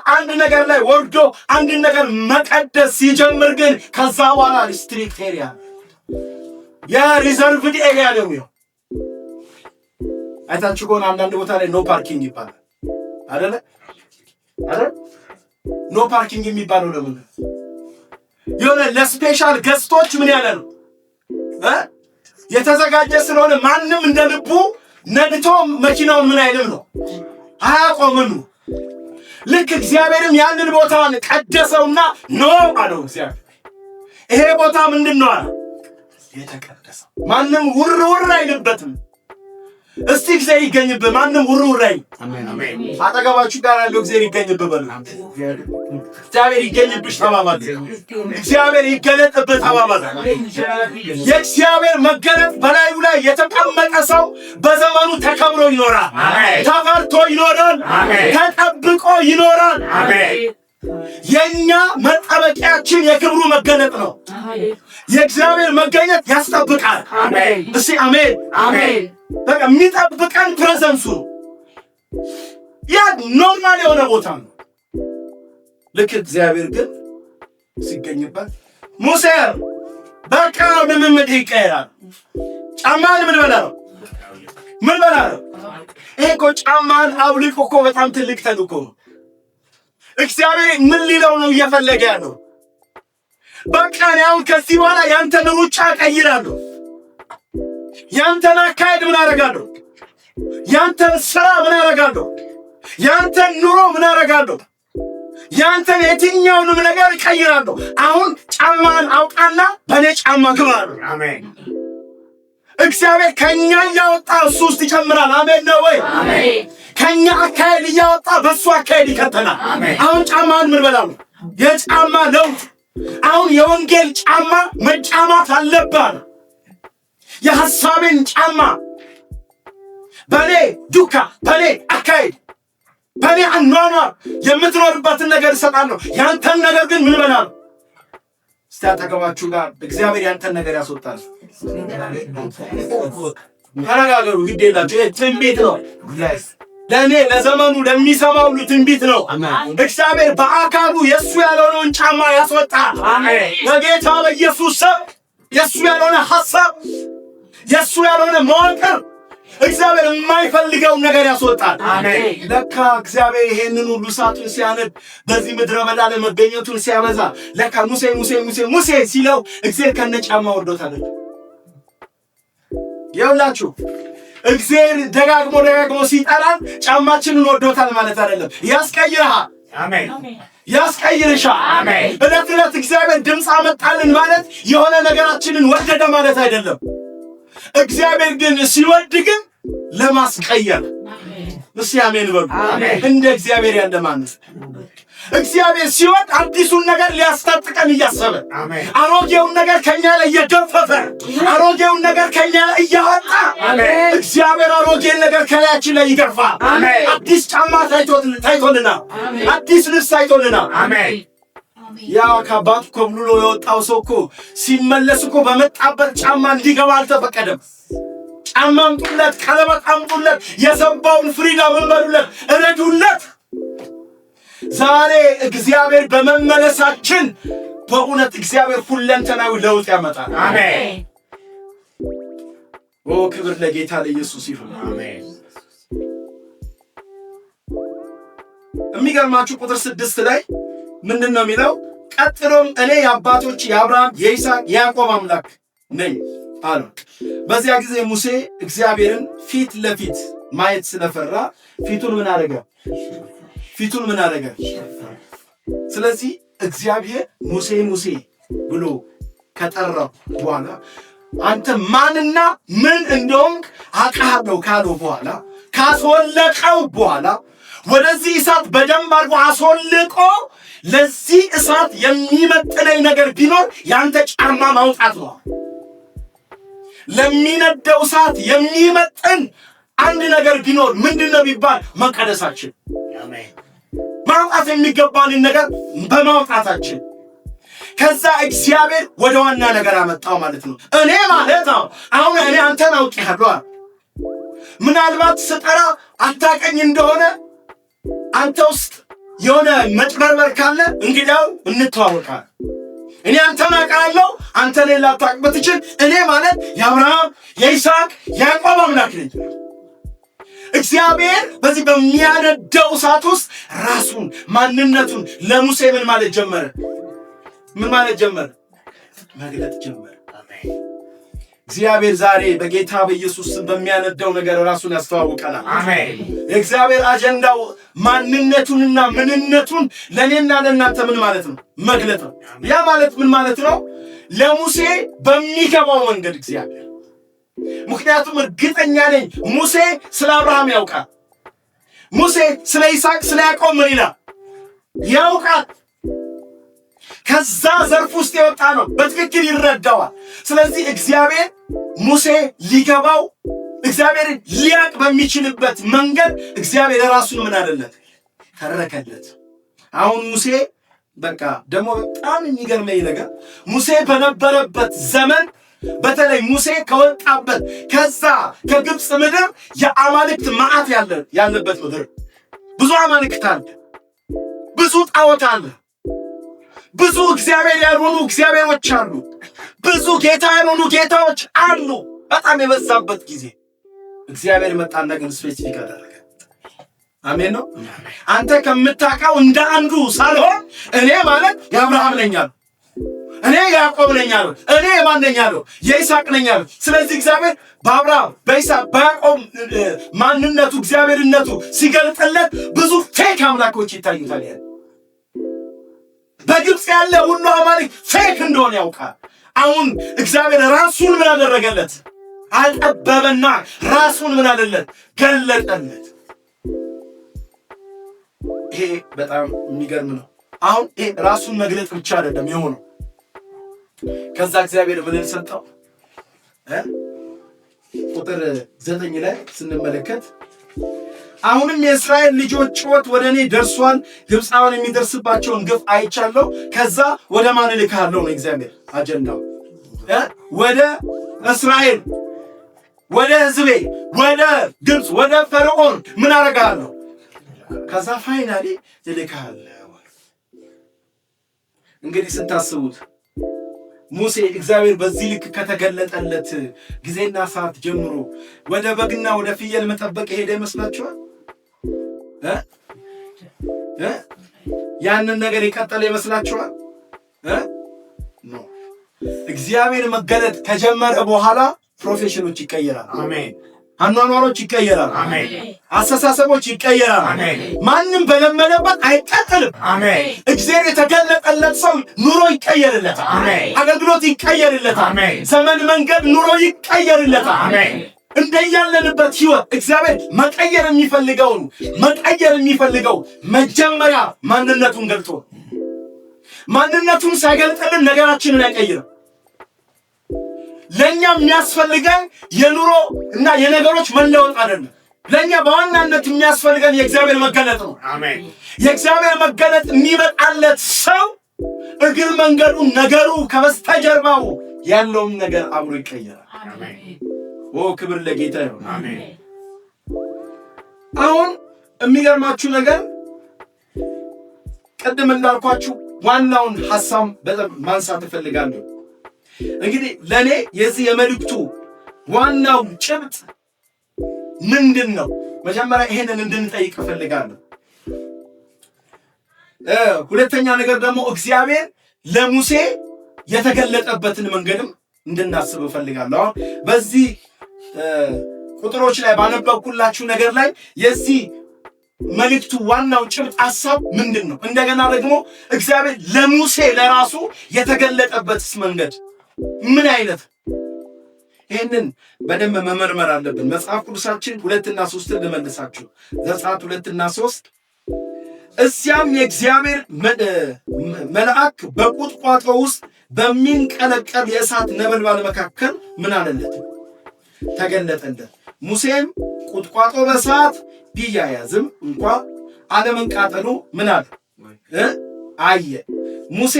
አንድ ነገር ላይ ወርዶ አንድ ነገር መቀደስ ሲጀምር ግን ከዛ በኋላ ሪስትሪክት ኤሪያ የሪዘርቭድ ኤሪያ ነው የሚሆነው። አይታችሁ ከሆነ አንዳንድ ቦታ ላይ ኖ ፓርኪንግ ይባላል አይደለ? ኖ ፓርኪንግ የሚባለው ለምን? የሆነ ለስፔሻል ገስቶች ምን ያለ ነው የተዘጋጀ ስለሆነ ማንም እንደ ልቡ ነድቶ መኪናውን ምን አይልም ነው አያቆምም። ልክ እግዚአብሔርም ያንን ቦታን ቀደሰውና ኖ አለው። እግዚአብሔር ይሄ ቦታ ምንድነው አለ? የተቀደሰው። ማንም ውር አይልበትም። እስቲ እግዚአብሔር ይገኝብህ። ማንም ውር አይ። አሜን አሜን። አጠገባችሁ ጋር ያለው እግዚአብሔር ይገኝብህ በሉ። እግዚአብሔር ይገኝብሽ ተባባሉ። እግዚአብሔር ይገለጥብህ ተባባሉ። የእግዚአብሔር መገለጥ በላዩ ላይ የተቀመጠ ሰው በዘመኑ ተከብሮ ይኖራል፣ ተፈርቶ ይኖራል፣ ተጠብቆ ይኖራል። የኛ መጠበቂያችን የክብሩ መገለጥ ነው። የእግዚአብሔር መገኘት ያስጠብቃል። እስቲ አሜን አሜን። በቃ የሚጠብቀን ፕሬዘንሱ ያ ኖርማል የሆነ ቦታ ነው። ልክ እግዚአብሔር ግን ሲገኝበት ሙሴ በቃ ልምምድ ይቀየራል። ጫማን ምን በላው? ይሄ እኮ ጫማን አውልቆ እኮ በጣም ትልቅ ተልእኮ ነው። እግዚአብሔር ምን ሊለው ነው እየፈለገ ያለው? በቃ ያው ከዚህ በኋላ ያንተን ሩጫ ቀይራለሁ፣ ያንተን አካሄድ ምን አደርጋለሁ፣ ያንተን ስራ ምን አደርጋለሁ፣ ያንተን ኑሮ ምን አደርጋለሁ፣ ያንተን የትኛውንም ነገር ቀይራለሁ። አሁን ጫማን አውጣና በኔ ጫማ ግባ። አሜን። እግዚአብሔር ከኛ እያወጣ እሱ ውስጥ ይጨምራል። አሜን ነው ወይ? አሜን። ከኛ አካሄድ እያወጣ በእሱ አካሄድ ይከተላል። አሁን ጫማን ምን በላው? የጫማ ለውጥ። አሁን የወንጌል ጫማ መጫማት አለባት። የሐሳብን ጫማ በኔ ዱካ፣ በኔ አካሄድ፣ በኔ አኗኗር የምትኖርበትን ነገር እሰጣለሁ። ያንተን ነገር ግን ምን በላው? እስቲ አጠገባችሁ ጋር እግዚአብሔር ያንተን ነገር ያስወጣል። ተነጋገሩ። ግድ የላችሁ። ትንቢት ነው። ለእኔ ለዘመኑ ለሚሰማው ሁሉ ትንቢት ነው። እግዚአብሔር በአካሉ የእሱ ያልሆነውን ጫማ ያስወጣል። በጌታ በኢየሱስ ስም የእሱ ያልሆነ ሐሳብ፣ የእሱ ያልሆነ መዋቅር እግዚአብሔር የማይፈልገውን ነገር ያስወጣል። ለካ እግዚአብሔር ይሄንን ሁሉ ሰዓቱን ሲያነብ በዚህ ምድረ በዳ ለመገኘቱን ሲያበዛ ለካ ሙሴ ሲለው እግዚአብሔር ከነጫማ ወርዶታል። ይኸውላችሁ እግዚአብሔር ደጋግሞ ሲጠራን ጫማችንን ወርዶታል ማለት አይደለም። ያስቀይርሃል። አሜን። ያስቀይርሻል። አሜን። እለት እግዚአብሔር ድምፅ አመጣልን ማለት የሆነ ነገራችንን ወደደ ማለት አይደለም። እግዚአብሔር ግን ሲወድ ግን ለማስቀየር እስቲ አሜን በሉ። እንደ እግዚአብሔር ያለ ማንስ? እግዚአብሔር ሲወድ አዲሱን ነገር ሊያስታጥቀን እያሰበ አሮጌውን ነገር ከኛ ላይ እየገፈፈ አሮጌውን ነገር ከኛ ላይ እያወጣ እግዚአብሔር አሮጌን ነገር ከላያችን ላይ ይገርፋል። አዲስ ጫማ ታይቶልናል። አዲስ ልብስ ታይቶልናል። ያ ከአባቱ ኮብልሎ የወጣው ሰው እኮ ሲመለስ እኮ በመጣበት ጫማ እንዲገባ አልተፈቀደም። ጫማ አምጡለት፣ ቀለበት አምጡለት፣ የዘባውን ፍሪዳ ምን በሉለት፣ እረዱለት። ዛሬ እግዚአብሔር በመመለሳችን በእውነት እግዚአብሔር ሁለንተናዊ ለውጥ ያመጣል። አሜን። ክብር ለጌታ ለኢየሱስ ይሁን። አሜን። የሚገርማችሁ ቁጥር 6 ላይ ምንድን ነው የሚለው? ቀጥሎም እኔ የአባቶች የአብርሃም የይስሐቅ የያዕቆብ አምላክ ነኝ አለ። በዚያ ጊዜ ሙሴ እግዚአብሔርን ፊት ለፊት ማየት ስለፈራ ፊቱን ምን አደረገ? ስለዚህ እግዚአብሔር ሙሴ ብሎ ከጠራው በኋላ አንተ ማንና ምን እንደሆንክ አውቃለሁ ካለው በኋላ ካስወለቀው በኋላ ወደዚህ እሳት በደንብ አድርጎ አስወልቆ ለዚህ እሳት የሚመጥነኝ ነገር ቢኖር ያንተ ጫማ ማውጣት ነው። ለሚነደው እሳት የሚመጥን አንድ ነገር ቢኖር ምንድነው ቢባል መቀደሳችን። አሜን። ማውጣት የሚገባንን ነገር በማውጣታችን ከዛ እግዚአብሔር ወደ ዋና ነገር አመጣው ማለት ነው። እኔ ማለት ነው አሁን እኔ አንተን አውቄሃለሁ። ምናልባት ስጠራ አታቀኝ እንደሆነ አንተ ውስጥ የሆነ መጭበርበር ካለ እንግዲያው እንተዋወቃለን። እኔ አንተን አውቃለሁ፣ አንተ እኔን ላታውቅ ብትችል እኔ ማለት የአብርሃም የይስሐቅ የያዕቆብ አምላክ ነኝ። እግዚአብሔር በዚህ በሚያነደው እሳት ውስጥ ራሱን ማንነቱን ለሙሴ ምን ማለት ጀመረ? መግለጥ ጀመረ። እግዚአብሔር ዛሬ በጌታ በኢየሱስ በሚያነደው ነገር ራሱን ያስተዋውቀናል። አሜን። የእግዚአብሔር አጀንዳው ማንነቱንና ምንነቱን ለኔና ለእናንተ ምን ማለት ነው? መግለጥ ነው። ያ ማለት ምን ማለት ነው? ለሙሴ በሚገባው መንገድ እግዚአብሔር። ምክንያቱም እርግጠኛ ነኝ ሙሴ ስለ አብርሃም ያውቃል። ሙሴ ስለ ይስሐቅ ስለ ያዕቆብ ምን ይላል? ያውቃል። ከዛ ዘርፍ ውስጥ የወጣ ነው። በትክክል ይረዳዋል። ስለዚህ እግዚአብሔር ሙሴ ሊገባው እግዚአብሔር ሊያቅ በሚችልበት መንገድ እግዚአብሔር ራሱን ምን አደለት? ተረከለት። አሁን ሙሴ በቃ ደግሞ በጣም የሚገርመኝ ነገር ሙሴ በነበረበት ዘመን በተለይ ሙሴ ከወጣበት ከዛ ከግብፅ ምድር የአማልክት መዓት ያለበት ምድር፣ ብዙ አማልክት አለ፣ ብዙ ጣዖት አለ፣ ብዙ እግዚአብሔር ያልሆኑ እግዚአብሔሮች አሉ፣ ብዙ ጌታ ያልሆኑ ጌታዎች አሉ። በጣም የበዛበት ጊዜ እግዚአብሔር መጣና ግን ስፔሲፊክ አደረገ። አሜን ነው። አንተ ከምታውቀው እንደ አንዱ ሳልሆን እኔ ማለት የአብርሃም ነኝ አለ፣ እኔ ያዕቆብ ነኝ አለ፣ እኔ ማን ነኝ አለ? የይስሐቅ ነኝ አለ። ስለዚህ እግዚአብሔር በአብርሃም በይስሐቅ በያዕቆብ ማንነቱ እግዚአብሔርነቱ ሲገልጥለት ብዙ ፌክ አምላኮች ይታዩታል። በግብፅ ያለ ሁሉ አማልክት ፌክ እንደሆነ ያውቃል። አሁን እግዚአብሔር ራሱን ምን አደረገለት? አጠበበና ራሱን ምን አደረገለት? ገለጠለት። ይሄ በጣም የሚገርም ነው። አሁን ይሄ ራሱን መግለጥ ብቻ አይደለም የሆነው። ከዛ እግዚአብሔር ምን ሰጠው? ቁጥር 9 ላይ ስንመለከት አሁንም የእስራኤል ልጆች ጩኸት ወደ እኔ ደርሷል፣ ግብፃውያን የሚደርስባቸውን ግፍ አይቻለሁ። ከዛ ወደ ማን እልክሃለሁ ነው እግዚአብሔር አጀንዳው። ወደ እስራኤል፣ ወደ ሕዝቤ፣ ወደ ግብፅ፣ ወደ ፈርዖን ምን አደርግሃለሁ? ከዛ ፋይናሊ እልክሃለሁ። እንግዲህ ስታስቡት ሙሴ እግዚአብሔር በዚህ ልክ ከተገለጠለት ጊዜና ሰዓት ጀምሮ ወደ በግና ወደ ፍየል መጠበቅ ሄደ ይመስላችኋል? ያንን ነገር የቀጠለ ይመስላችኋል? ኖ። እግዚአብሔር መገለጥ ከጀመረ በኋላ ፕሮፌሽኖች ይቀየራል። አሜን። አኗኗሮች ይቀየራል። አሜን። አስተሳሰቦች ይቀየራል። አሜን። ማንም በለመደበት አይቀጥልም። አሜን። እግዚአብሔር የተገለጠለት ሰው ኑሮ ይቀየርለታል። አሜን። አገልግሎት ይቀየርለታል። አሜን። ዘመን መንገድ ኑሮ ይቀየርለታል። አሜን። እንደያለንበት ህይወት እግዚአብሔር መቀየር የሚፈልገው መጀመሪያ ማንነቱን ገልጦ፣ ማንነቱን ሳይገልጥልን ነገራችንን አይቀይርም። ለኛ የሚያስፈልገን የኑሮ እና የነገሮች መለወጥ አይደለም። ለኛ በዋናነት የሚያስፈልገን የእግዚአብሔር መገለጥ ነው። አሜን። የእግዚአብሔር መገለጥ የሚመጣለት ሰው እግር መንገዱ ነገሩ ከበስተጀርባው ያለውን ነገር አብሮ ይቀየራል። አሜን። ክብር ለጌታ ይሁን። አሜን። አሁን የሚገርማችሁ ነገር ቀደም እንዳልኳችሁ ዋናውን ሐሳብ በጣም ማንሳት እፈልጋለሁ። እንግዲህ ለኔ የዚህ የመልእክቱ ዋናው ጭብጥ ምንድን ነው? መጀመሪያ ይሄንን እንድንጠይቅ እፈልጋለሁ። ሁለተኛ ነገር ደግሞ እግዚአብሔር ለሙሴ የተገለጠበትን መንገድም እንድናስብ እፈልጋለሁ። አሁን በዚህ ቁጥሮች ላይ ባነበብኩላችሁ ነገር ላይ የዚህ መልእክቱ ዋናው ጭብጥ ሐሳብ ምንድን ነው? እንደገና ደግሞ እግዚአብሔር ለሙሴ ለራሱ የተገለጠበትስ መንገድ ምን አይነት? ይህንን በደንብ መመርመር አለብን። መጽሐፍ ቅዱሳችን 2 እና 3 ልመልሳችሁ። ዘጸአት 2 እና 3 እዚያም የእግዚአብሔር መልአክ በቁጥቋጦ ውስጥ በሚንቀለቀል የእሳት ነበልባል መካከል ምን አለለት? ተገለጠለት። ሙሴም ቁጥቋጦ በእሳት ቢያያዝም እንኳ አለመንቃጠሉ ምን አለ? አየ። ሙሴ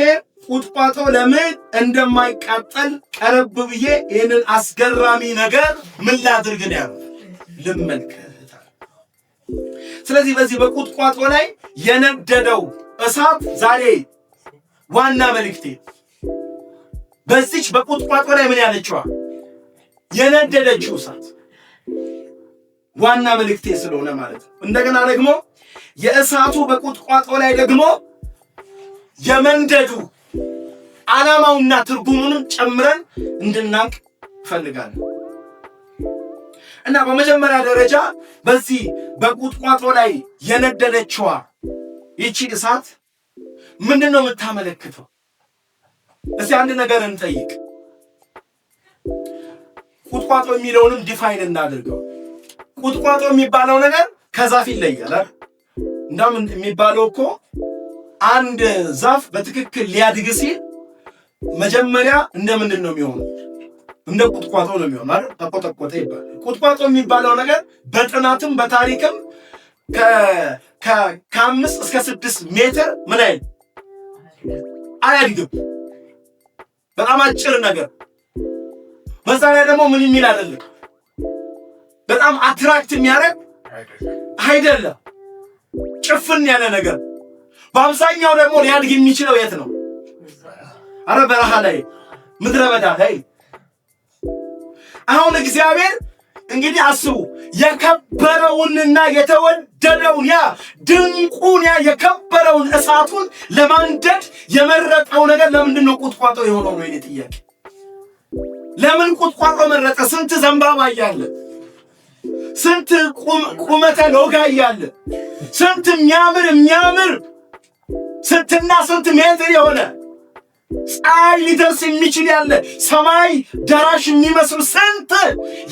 ቁጥቋጦ ለምን እንደማይቃጠል ቀረብ ብዬ ይህንን አስገራሚ ነገር ምን ላድርግ ነው ያለው? ልመልከት። ስለዚህ በዚህ በቁጥቋጦ ላይ የነደደው እሳት ዛሬ ዋና መልእክቴ በዚች በቁጥቋጦ ላይ ምን ያለችዋ የነደደችው እሳት ዋና መልእክቴ ስለሆነ ማለት ነው። እንደገና ደግሞ የእሳቱ በቁጥቋጦ ላይ ደግሞ የመንደዱ ዓላማውና ትርጉሙንም ጨምረን እንድናቅ ፈልጋለሁ እና በመጀመሪያ ደረጃ በዚህ በቁጥቋጦ ላይ የነደደችዋ ይቺ እሳት ምንድነው የምታመለክተው? እስቲ አንድ ነገር እንጠይቅ። ቁጥቋጦ የሚለውንም ዲፋይን እናድርገው። ቁጥቋጦ የሚባለው ነገር ከዛፍ ይለያል። እንደውም የሚባለው እኮ አንድ ዛፍ በትክክል ሊያድግ ሲል መጀመሪያ እንደምንድን ነው የሚሆነው? እንደ ቁጥቋጦ ነው የሚሆነው አይደል? ተቆጠቆጠ ይባላል። ቁጥቋጦ የሚባለው ነገር በጥናትም በታሪክም ከ5 እስከ 6 ሜትር ምን አይል አያድግም። በጣም አጭር ነገር በዛ ላይ ደግሞ ምን የሚል አይደለም፣ በጣም አትራክት የሚያደርግ አይደለም፣ ጭፍን ያለ ነገር። በአብዛኛው ደግሞ ሊያድግ የሚችለው የት ነው? አረ በረሃ ላይ፣ ምድረ በዳ ላይ። አሁን እግዚአብሔር እንግዲህ አስቡ፣ የከበረውንና የተወደደውን ያ ድንቁን ያ የከበረውን እሳቱን ለማንደድ የመረጠው ነገር ለምንድን ነው ቁጥቋጦ የሆነው ነው የኔ ጥያቄ። ለምን ቁጥቋጦ መረጠ? ስንት ዘንባባ እያለ፣ ስንት ቁመተ ሎጋ እያለ፣ ስንት የሚያምር ስንትና ስንት ሜትር የሆነ ፀሐይ ሊደርስ የሚችል ያለ ሰማይ ደራሽ የሚመስሉ ስንት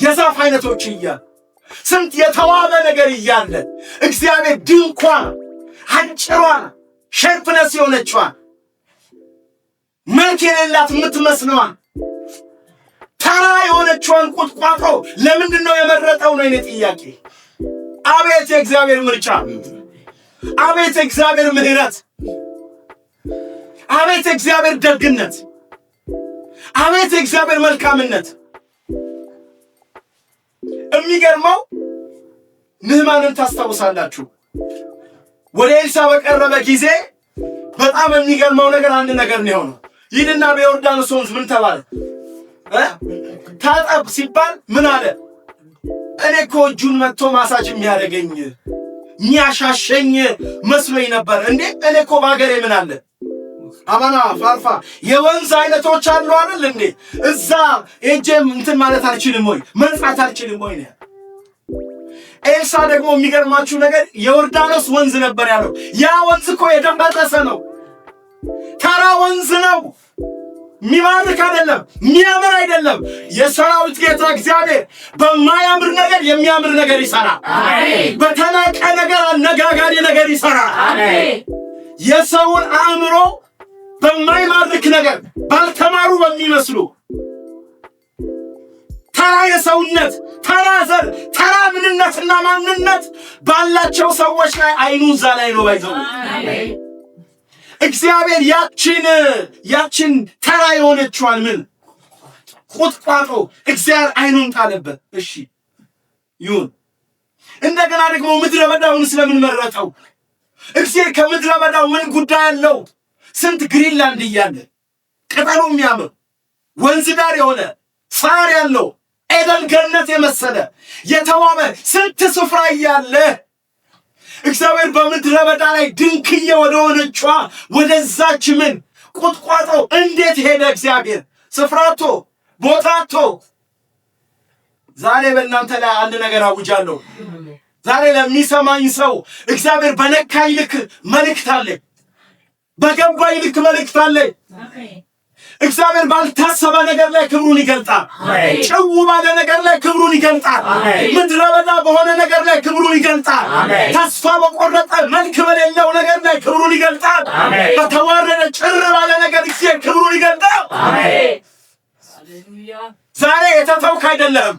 የዛፍ አይነቶች እያለ፣ ስንት የተዋበ ነገር እያለ እግዚአብሔር ድንኳን አጭሯን ሸርፕነስ የሆነችዋን መልክ የሌላት የምትመስለዋን ተራ የሆነችዋን ቁጥቋጦ ለምንድን ነው የመረጠው ነው የኔ ጥያቄ። አቤት የእግዚአብሔር ምርጫ! አቤት የእግዚአብሔር ምሕረት! አቤት የእግዚአብሔር ደግነት! አቤት የእግዚአብሔር መልካምነት! የሚገርመው ንዕማንን ታስታውሳላችሁ? ወደ ኤልሳ በቀረበ ጊዜ በጣም የሚገርመው ነገር አንድ ነገር ነው የሆነው። ይህንና በዮርዳኖስ ወንዝ ምን ተባለ? ታጠብ ሲባል ምን አለ? እኔ እኮ እጁን መጥቶ ማሳጅ የሚያደርገኝ የሚያሻሸኝ መስሎኝ ነበር። እንዴ እኔ እኮ በሀገሬ ምን አለ? አማና ፋርፋ የወንዝ አይነቶች አሉ አይደል እንዴ? እዛ እጄም እንትን ማለት አልችልም ወይ መንጻት አልችልም ወይ ነው። ኤልሳ ደግሞ የሚገርማችሁ ነገር የዮርዳኖስ ወንዝ ነበር ያለው። ያ ወንዝ እኮ የደፈረሰ ነው፣ ተራ ወንዝ ነው፣ የሚባርክ አይደለም፣ የሚያምር አይደለም። የሰራዊት ጌታ እግዚአብሔር በማያምር ነገር የሚያምር ነገር ይሰራል። በተናቀ ነገር አነጋጋሪ ነገር ይሰራል። የሰውን አእምሮ በማይማርክ ነገር ባልተማሩ በሚመስሉ ተራ የሰውነት ተራ ዘር ተራ ምንነትና ማንነት ባላቸው ሰዎች ላይ አይኑ እዛ ላይ ነው ባይዘው። እግዚአብሔር ያችን ተራ የሆነችዋን ምን ቁጥቋጦ እግዚአብሔር አይኑን ጣለበት። እሺ ይሁን። እንደገና ደግሞ ምድረ በዳውን ስለምን መረጠው? እግዚአብሔር ከምድረ በዳው ምን ጉዳይ አለው? ስንት ግሪንላንድ እያለ ቅጠሉ የሚያምር ወንዝ ዳር የሆነ ሳር ያለው ኤደን ገነት የመሰለ የተዋበ ስንት ስፍራ እያለ እግዚአብሔር በምድረ በዳ ላይ ድንክዬ ወደ ሆነችዋ ወደዛች ምን ቁጥቋጦ እንዴት ሄደ? እግዚአብሔር ስፍራቶ ቦታቶ። ዛሬ በእናንተ ላይ አንድ ነገር አውጃለሁ። ዛሬ ለሚሰማኝ ሰው እግዚአብሔር በነካኝ ልክ መልእክት አለ፣ በገባኝ ልክ መልእክት አለ። እግዚአብሔር ባልታሰበ ነገር ላይ ክብሩን ይገልጣል። ጭው ባለ ነገር ላይ ክብሩን ይገልጣል። ምድረ በዳ በሆነ ነገር ላይ ክብሩን ይገልጣል። ተስፋ በቆረጠ መልክ በሌለው ነገር ላይ ክብሩን ይገልጣል። በተዋረደ ጭር ባለ ነገር እግዚአብሔር ክብሩን ይገልጣል። ዛሬ የተተውክ አይደለም።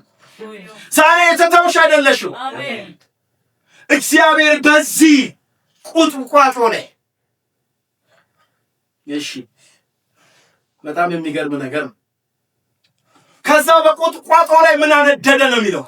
ዛሬ የተተውሽ አይደለሽም። እግዚአብሔር በዚህ ቁጥቋጦ ላይ እሺ በጣም የሚገርም ነገር ነው። ከዛ በቁጥቋጦ ላይ ምን አነደደ ነው የሚለው?